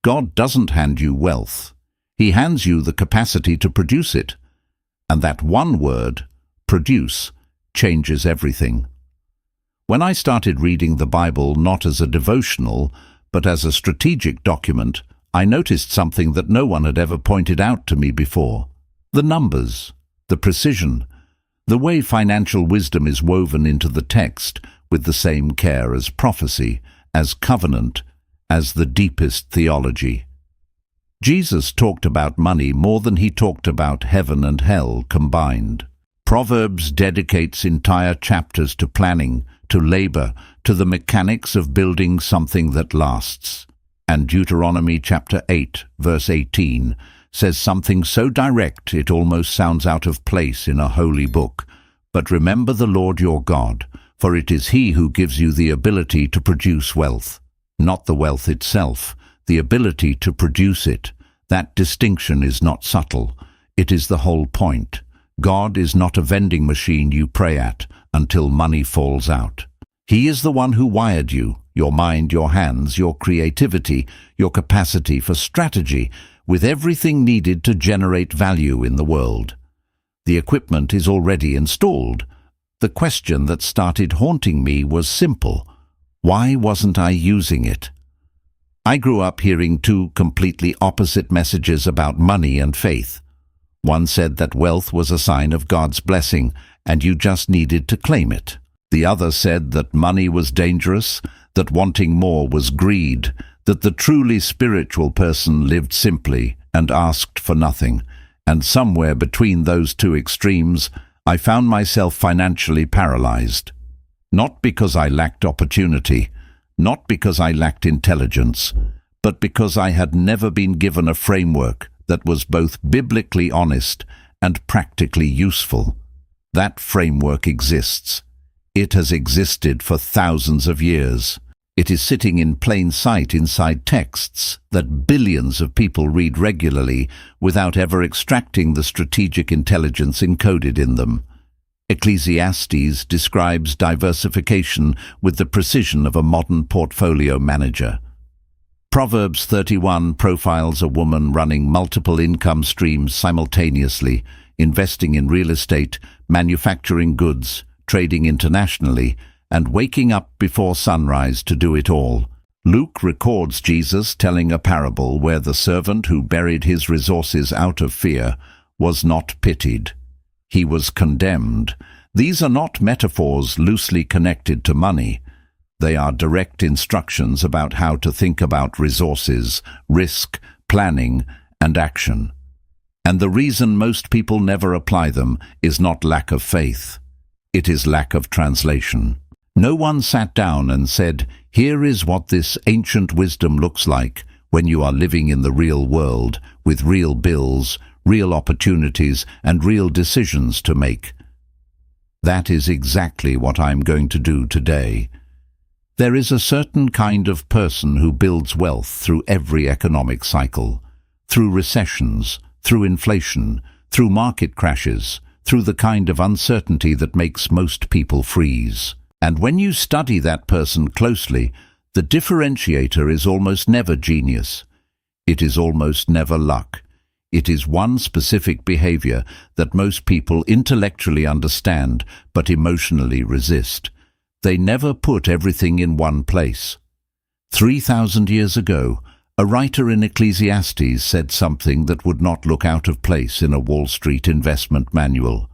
God doesn't hand you wealth. He hands you the capacity to produce it. And that one word, produce, changes everything. When I started reading the Bible not as a devotional, but as a strategic document, I noticed something that no one had ever pointed out to me before. The numbers, the precision, the way financial wisdom is woven into the text with the same care as prophecy, as covenant, as the deepest theology. Jesus talked about money more than he talked about heaven and hell combined. Proverbs dedicates entire chapters to planning, to labor, to the mechanics of building something that lasts. And Deuteronomy chapter 8, verse 18, says something so direct it almost sounds out of place in a holy book. But remember the Lord your God, for it is He who gives you the ability to produce wealth. Not the wealth itself, the ability to produce it. That distinction is not subtle. It is the whole point. God is not a vending machine you pray at until money falls out. He is the one who wired you, your mind, your hands, your creativity, your capacity for strategy, with everything needed to generate value in the world. The equipment is already installed. The question that started haunting me was simple. Why wasn't I using it? I grew up hearing two completely opposite messages about money and faith. One said that wealth was a sign of God's blessing, and you just needed to claim it. The other said that money was dangerous, that wanting more was greed, that the truly spiritual person lived simply and asked for nothing. And somewhere between those two extremes, I found myself financially paralyzed. Not because I lacked opportunity, not because I lacked intelligence, but because I had never been given a framework that was both biblically honest and practically useful. That framework exists. It has existed for thousands of years. It is sitting in plain sight inside texts that billions of people read regularly without ever extracting the strategic intelligence encoded in them. Ecclesiastes describes diversification with the precision of a modern portfolio manager. Proverbs 31 profiles a woman running multiple income streams simultaneously, investing in real estate, manufacturing goods, trading internationally, and waking up before sunrise to do it all. Luke records Jesus telling a parable where the servant who buried his resources out of fear was not pitied. He was condemned. These are not metaphors loosely connected to money. They are direct instructions about how to think about resources, risk, planning, and action. And the reason most people never apply them is not lack of faith. It is lack of translation. No one sat down and said, "Here is what this ancient wisdom looks like when you are living in the real world, with real bills, real opportunities, and real decisions to make." That is exactly what I'm going to do today. There is a certain kind of person who builds wealth through every economic cycle, through recessions, through inflation, through market crashes, through the kind of uncertainty that makes most people freeze. And when you study that person closely, the differentiator is almost never genius. It is almost never luck. It is one specific behavior that most people intellectually understand but emotionally resist. They never put everything in one place. 3,000 years ago, a writer in Ecclesiastes said something that would not look out of place in a Wall Street investment manual.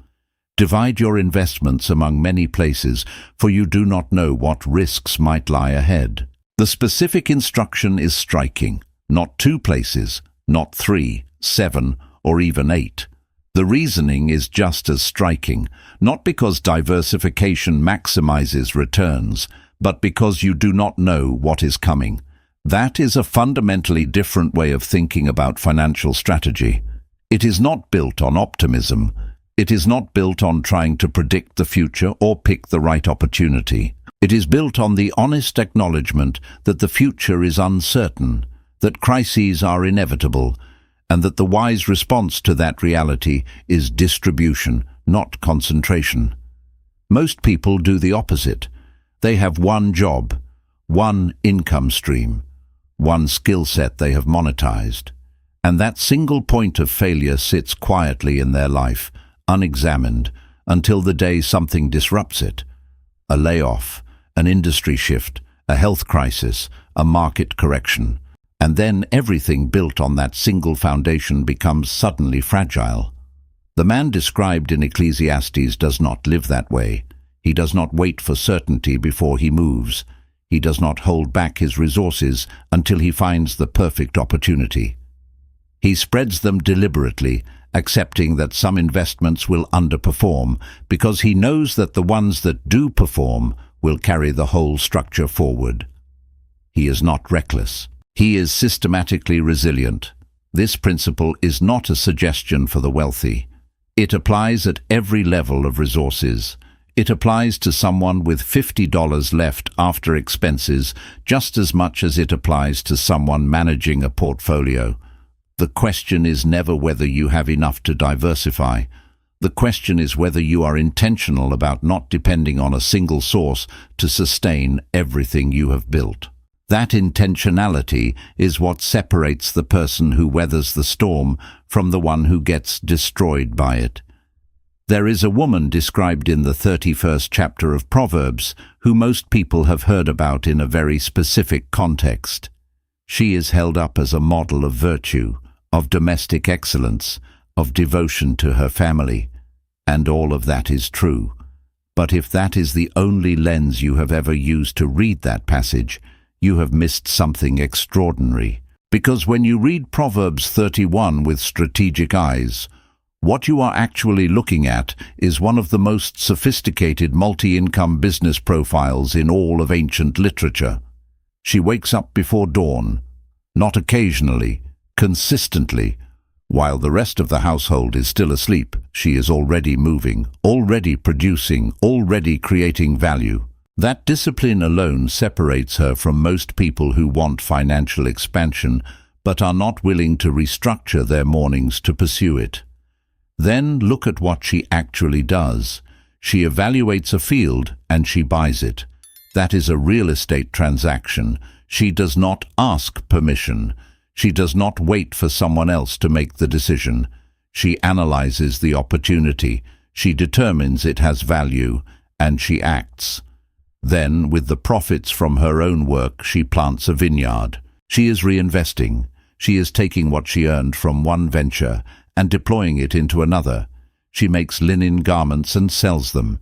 Divide your investments among many places, for you do not know what risks might lie ahead. The specific instruction is striking. Not 2 places, not 3, 7, or even 8. The reasoning is just as striking, not because diversification maximizes returns, but because you do not know what is coming. That is a fundamentally different way of thinking about financial strategy. It is not built on optimism. It is not built on trying to predict the future or pick the right opportunity. It is built on the honest acknowledgement that the future is uncertain, that crises are inevitable, and that the wise response to that reality is distribution, not concentration. Most people do the opposite. They have one job, one income stream, one skill set they have monetized. And that single point of failure sits quietly in their life, unexamined, until the day something disrupts it. A layoff, an industry shift, a health crisis, a market correction. And then everything built on that single foundation becomes suddenly fragile. The man described in Ecclesiastes does not live that way. He does not wait for certainty before he moves. He does not hold back his resources until he finds the perfect opportunity. He spreads them deliberately, accepting that some investments will underperform because he knows that the ones that do perform will carry the whole structure forward. He is not reckless. He is systematically resilient. This principle is not a suggestion for the wealthy. It applies at every level of resources. It applies to someone with $50 left after expenses just as much as it applies to someone managing a portfolio. The question is never whether you have enough to diversify. The question is whether you are intentional about not depending on a single source to sustain everything you have built. That intentionality is what separates the person who weathers the storm from the one who gets destroyed by it. There is a woman described in the 31st chapter of Proverbs who most people have heard about in a very specific context. She is held up as a model of virtue, of domestic excellence, of devotion to her family. And all of that is true. But if that is the only lens you have ever used to read that passage, you have missed something extraordinary. Because when you read Proverbs 31 with strategic eyes, what you are actually looking at is one of the most sophisticated multi-income business profiles in all of ancient literature. She wakes up before dawn, not occasionally, consistently. While the rest of the household is still asleep, she is already moving, already producing, already creating value. That discipline alone separates her from most people who want financial expansion but are not willing to restructure their mornings to pursue it. Then look at what she actually does. She evaluates a field and she buys it. That is a real estate transaction. She does not ask permission. She does not wait for someone else to make the decision. She analyzes the opportunity. She determines it has value, and she acts. Then, with the profits from her own work, she plants a vineyard. She is reinvesting. She is taking what she earned from one venture and deploying it into another. She makes linen garments and sells them.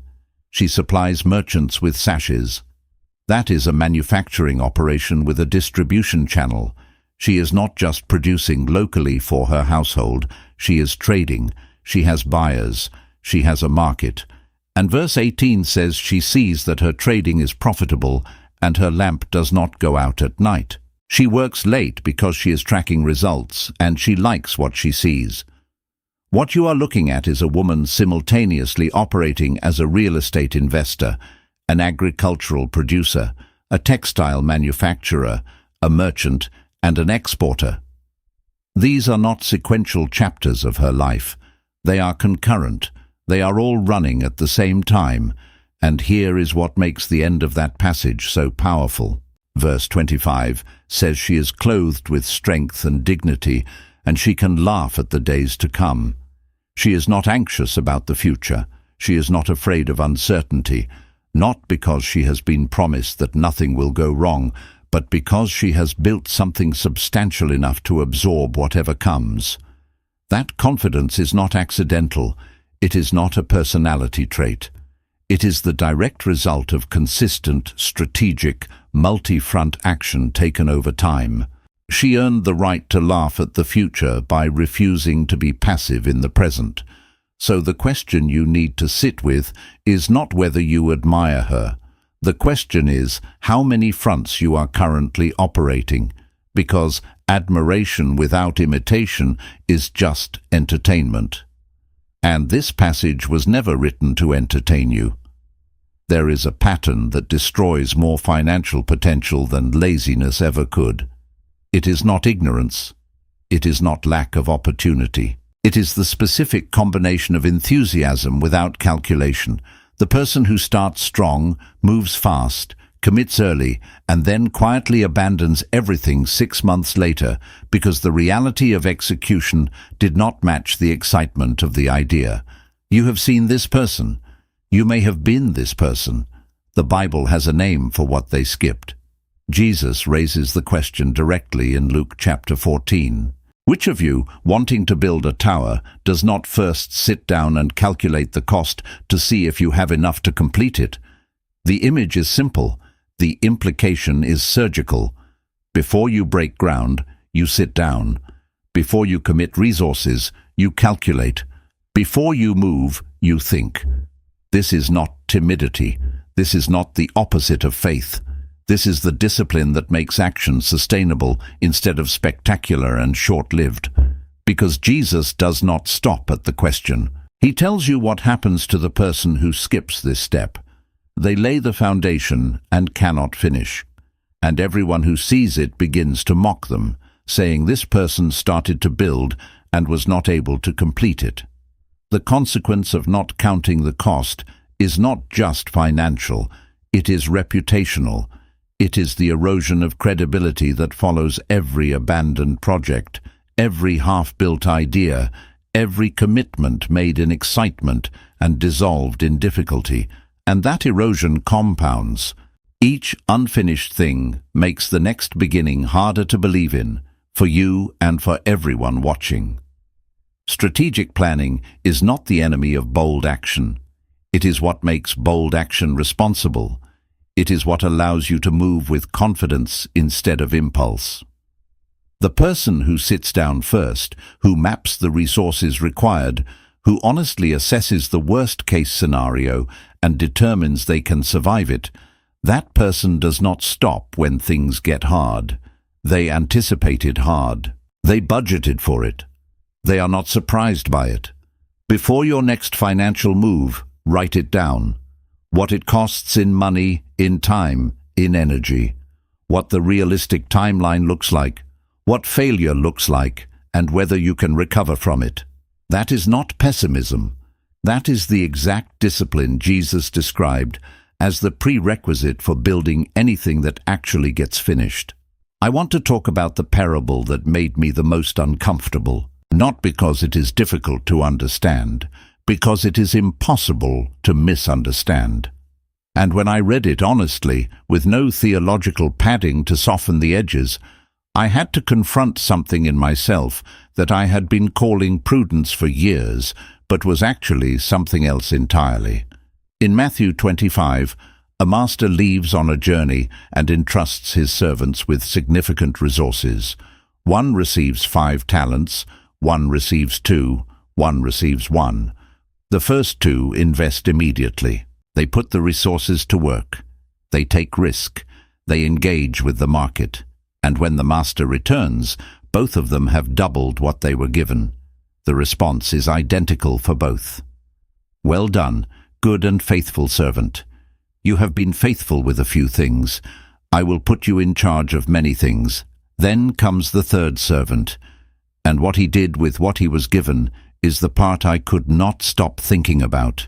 She supplies merchants with sashes. That is a manufacturing operation with a distribution channel. She is not just producing locally for her household. She is trading. She has buyers. She has a market. And verse 18 says she sees that her trading is profitable and her lamp does not go out at night. She works late because she is tracking results and she likes what she sees. What you are looking at is a woman simultaneously operating as a real estate investor, an agricultural producer, a textile manufacturer, a merchant, and an exporter. These are not sequential chapters of her life. They are concurrent. They are all running at the same time, and here is what makes the end of that passage so powerful. Verse 25 says she is clothed with strength and dignity, and she can laugh at the days to come. She is not anxious about the future. She is not afraid of uncertainty, not because she has been promised that nothing will go wrong, but because she has built something substantial enough to absorb whatever comes. That confidence is not accidental. It is not a personality trait. It is the direct result of consistent, strategic, multi-front action taken over time. She earned the right to laugh at the future by refusing to be passive in the present. So the question you need to sit with is not whether you admire her. The question is how many fronts you are currently operating, because admiration without imitation is just entertainment. And this passage was never written to entertain you. There is a pattern that destroys more financial potential than laziness ever could. It is not ignorance. It is not lack of opportunity. It is the specific combination of enthusiasm without calculation. The person who starts strong, moves fast, commits early, and then quietly abandons everything 6 months later because the reality of execution did not match the excitement of the idea. You have seen this person. You may have been this person. The Bible has a name for what they skipped. Jesus raises the question directly in Luke chapter 14. Which of you, wanting to build a tower, does not first sit down and calculate the cost to see if you have enough to complete it? The image is simple. The implication is surgical. Before you break ground, you sit down. Before you commit resources, you calculate. Before you move, you think. This is not timidity. This is not the opposite of faith. This is the discipline that makes action sustainable instead of spectacular and short-lived. Because Jesus does not stop at the question. He tells you what happens to the person who skips this step. They lay the foundation and cannot finish. And everyone who sees it begins to mock them, saying this person started to build and was not able to complete it. The consequence of not counting the cost is not just financial, it is reputational. It is the erosion of credibility that follows every abandoned project, every half-built idea, every commitment made in excitement and dissolved in difficulty, and that erosion compounds. Each unfinished thing makes the next beginning harder to believe in, for you and for everyone watching. Strategic planning is not the enemy of bold action. It is what makes bold action responsible. It is what allows you to move with confidence instead of impulse. The person who sits down first, who maps the resources required, who honestly assesses the worst-case scenario and determines they can survive it, that person does not stop when things get hard. They anticipated hard. They budgeted for it. They are not surprised by it. Before your next financial move, write it down. What it costs in money, in time, in energy. What the realistic timeline looks like. What failure looks like, and whether you can recover from it. That is not pessimism. That is the exact discipline Jesus described as the prerequisite for building anything that actually gets finished. I want to talk about the parable that made me the most uncomfortable, not because it is difficult to understand, because it is impossible to misunderstand. And when I read it honestly, with no theological padding to soften the edges, I had to confront something in myself that I had been calling prudence for years, but was actually something else entirely. In Matthew 25, a master leaves on a journey and entrusts his servants with significant resources. One receives 5 talents, one receives 2, one receives 1. The first 2 invest immediately. They put the resources to work. They take risk. They engage with the market. And when the master returns, both of them have doubled what they were given. The response is identical for both. Well done, good and faithful servant. You have been faithful with a few things. I will put you in charge of many things. Then comes the third servant. And what he did with what he was given is the part I could not stop thinking about.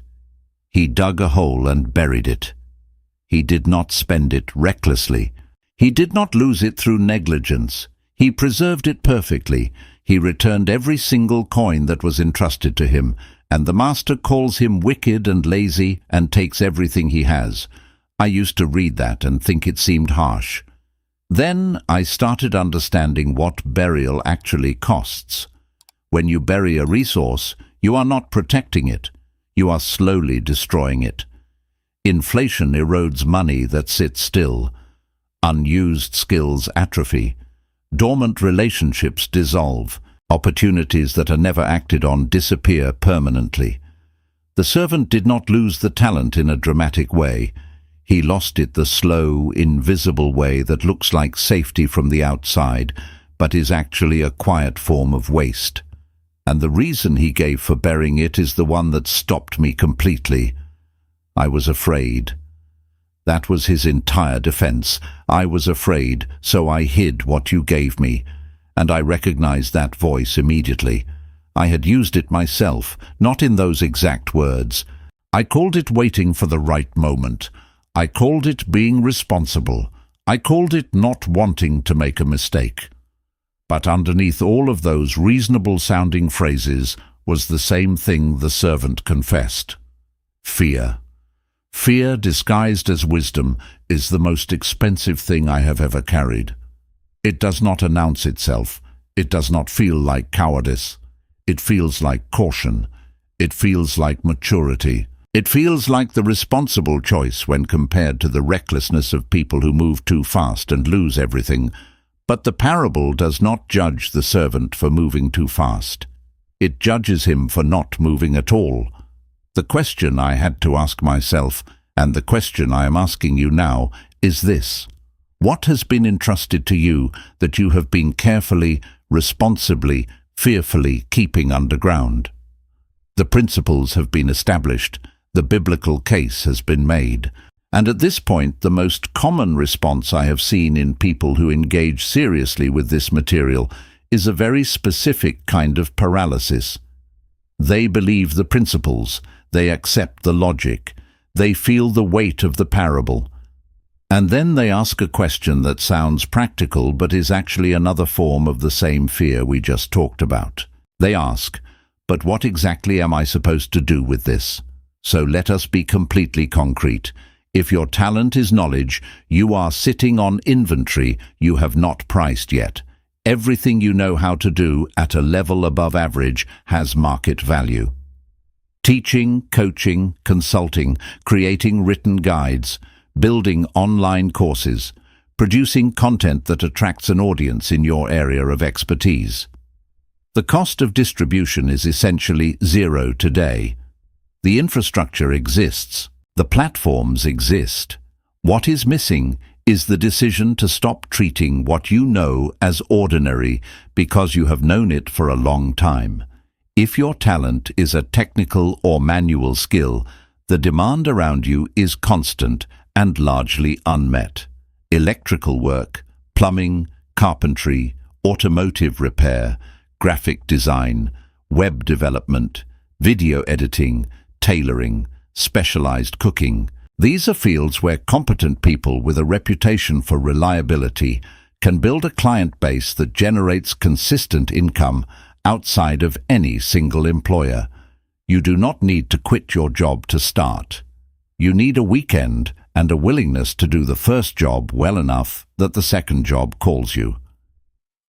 He dug a hole and buried it. He did not spend it recklessly. He did not lose it through negligence. He preserved it perfectly. He returned every single coin that was entrusted to him, and the master calls him wicked and lazy and takes everything he has. I used to read that and think it seemed harsh. Then I started understanding what burial actually costs. When you bury a resource, you are not protecting it. You are slowly destroying it. Inflation erodes money that sits still. Unused skills atrophy. Dormant relationships dissolve. Opportunities that are never acted on disappear permanently. The servant did not lose the talent in a dramatic way. He lost it the slow, invisible way that looks like safety from the outside, but is actually a quiet form of waste. And the reason he gave for burying it is the one that stopped me completely. I was afraid. That was his entire defense. I was afraid, so I hid what you gave me. And I recognized that voice immediately. I had used it myself, not in those exact words. I called it waiting for the right moment. I called it being responsible. I called it not wanting to make a mistake. But underneath all of those reasonable-sounding phrases was the same thing the servant confessed: fear. Fear disguised as wisdom is the most expensive thing I have ever carried. It does not announce itself. It does not feel like cowardice. It feels like caution. It feels like maturity. It feels like the responsible choice when compared to the recklessness of people who move too fast and lose everything. But the parable does not judge the servant for moving too fast. It judges him for not moving at all. The question I had to ask myself, and the question I am asking you now, is this: what has been entrusted to you that you have been carefully, responsibly, fearfully keeping underground? The principles have been established. The biblical case has been made. And at this point, the most common response I have seen in people who engage seriously with this material is a very specific kind of paralysis. They believe the principles, they accept the logic, they feel the weight of the parable. And then they ask a question that sounds practical but is actually another form of the same fear we just talked about. They ask, but what exactly am I supposed to do with this? So let us be completely concrete. If your talent is knowledge, you are sitting on inventory you have not priced yet. Everything you know how to do at a level above average has market value. Teaching, coaching, consulting, creating written guides, building online courses, producing content that attracts an audience in your area of expertise. The cost of distribution is essentially zero today. The infrastructure exists. The platforms exist. What is missing is the decision to stop treating what you know as ordinary because you have known it for a long time. If your talent is a technical or manual skill, the demand around you is constant and largely unmet. Electrical work, plumbing, carpentry, automotive repair, graphic design, web development, video editing, tailoring, specialized cooking. These are fields where competent people with a reputation for reliability can build a client base that generates consistent income outside of any single employer. You do not need to quit your job to start. You need a weekend and a willingness to do the first job well enough that the second job calls you.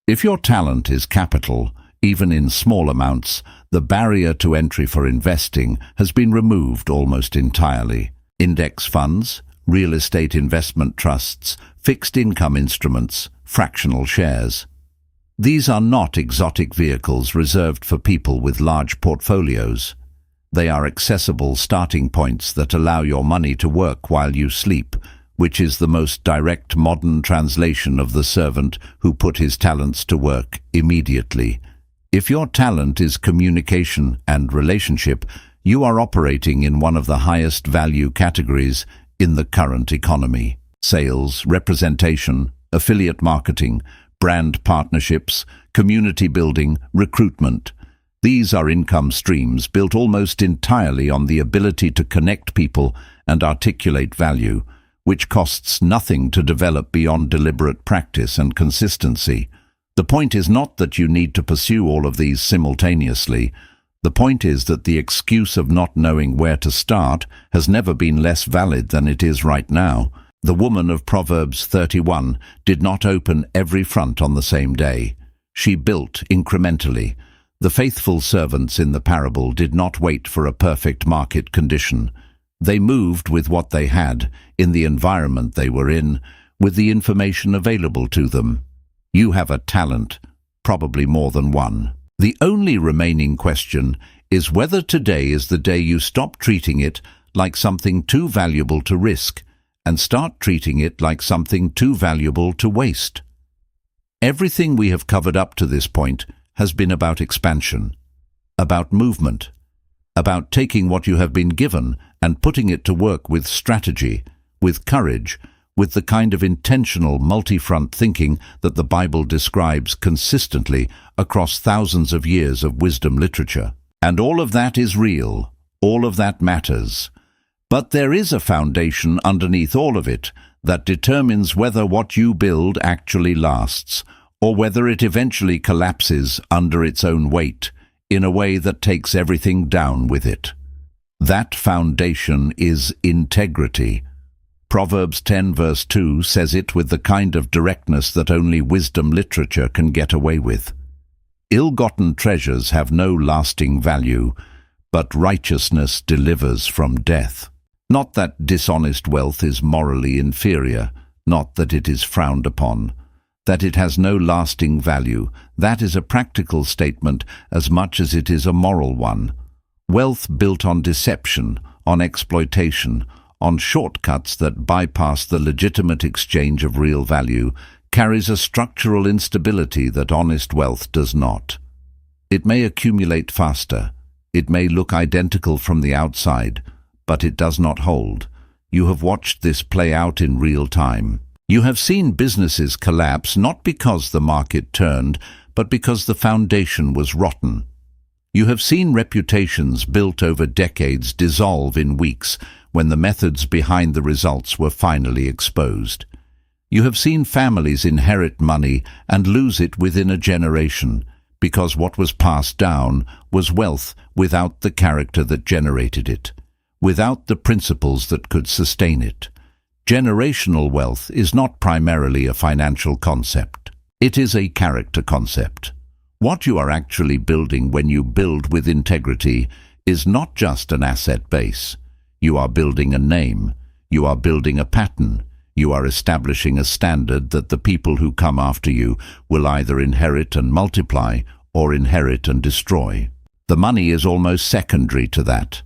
If your talent is capital, even in small amounts, the barrier to entry for investing has been removed almost entirely. Index funds, real estate investment trusts, fixed income instruments, fractional shares. These are not exotic vehicles reserved for people with large portfolios. They are accessible starting points that allow your money to work while you sleep, which is the most direct modern translation of the servant who put his talents to work immediately. If your talent is communication and relationship, you are operating in one of the highest value categories in the current economy. Sales, representation, affiliate marketing, brand partnerships, community building, recruitment. These are income streams built almost entirely on the ability to connect people and articulate value, which costs nothing to develop beyond deliberate practice and consistency. The point is not that you need to pursue all of these simultaneously. The point is that the excuse of not knowing where to start has never been less valid than it is right now. The woman of Proverbs 31 did not open every front on the same day. She built incrementally. The faithful servants in the parable did not wait for a perfect market condition. They moved with what they had, in the environment they were in, with the information available to them. You have a talent, probably more than one. The only remaining question is whether today is the day you stop treating it like something too valuable to risk and start treating it like something too valuable to waste. Everything we have covered up to this point has been about expansion, about movement, about taking what you have been given and putting it to work with strategy, with courage, with the kind of intentional multi-front thinking that the Bible describes consistently across thousands of years of wisdom literature. And all of that is real. All of that matters. But there is a foundation underneath all of it that determines whether what you build actually lasts, or whether it eventually collapses under its own weight in a way that takes everything down with it. That foundation is integrity. Proverbs 10 verse 2 says it with the kind of directness that only wisdom literature can get away with. Ill-gotten treasures have no lasting value, but righteousness delivers from death. Not that dishonest wealth is morally inferior, not that it is frowned upon. That it has no lasting value, that is a practical statement as much as it is a moral one. Wealth built on deception, on exploitation, on shortcuts that bypass the legitimate exchange of real value, carries a structural instability that honest wealth does not. It may accumulate faster, it may look identical from the outside, but it does not hold. You have watched this play out in real time. You have seen businesses collapse not because the market turned, but because the foundation was rotten. You have seen reputations built over decades dissolve in weeks when the methods behind the results were finally exposed. You have seen families inherit money and lose it within a generation, because what was passed down was wealth without the character that generated it, without the principles that could sustain it. Generational wealth is not primarily a financial concept. It is a character concept. What you are actually building when you build with integrity is not just an asset base. You are building a name. You are building a pattern. You are establishing a standard that the people who come after you will either inherit and multiply or inherit and destroy. The money is almost secondary to that.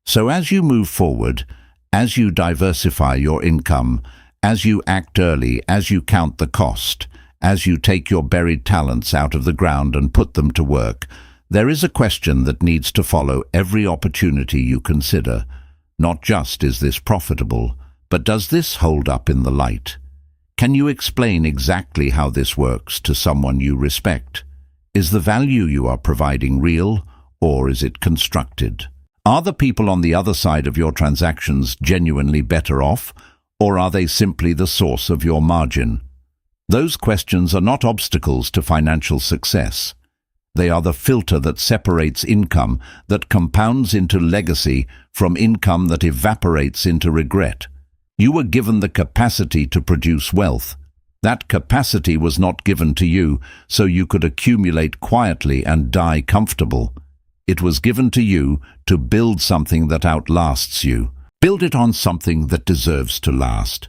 So as you move forward, as you diversify your income, as you act early, as you count the cost, as you take your buried talents out of the ground and put them to work, there is a question that needs to follow every opportunity you consider. Not just is this profitable, but does this hold up in the light? Can you explain exactly how this works to someone you respect? Is the value you are providing real, or is it constructed? Are the people on the other side of your transactions genuinely better off, or are they simply the source of your margin? Those questions are not obstacles to financial success. They are the filter that separates income that compounds into legacy from income that evaporates into regret. You were given the capacity to produce wealth. That capacity was not given to you so you could accumulate quietly and die comfortable. It was given to you to build something that outlasts you. Build it on something that deserves to last.